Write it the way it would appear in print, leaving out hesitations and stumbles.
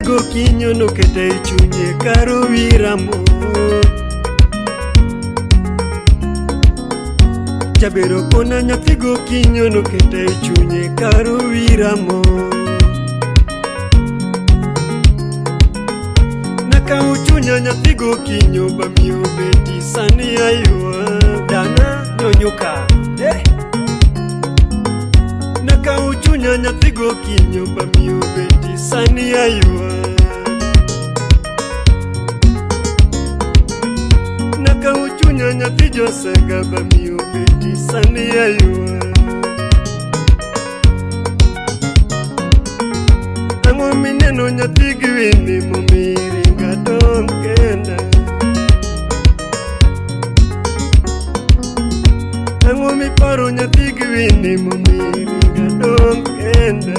Gokinyo nokete chunye karo wiramo Jabero kona nyathi gokinyo nokete chunye karo wiramo Naka uchunya nyathi gokinyo bamiyo beti sani ayua Dana nyonyuka Naka uchunya nyathi gokinyo bamiyo beti sani ayua Naka uchunya nyathi josega bamiyo beti sani ayua Ang'o mineno nyathi gwini momiringa dong kenda Ang'o miparo nyathi gwini momiringa dong kenda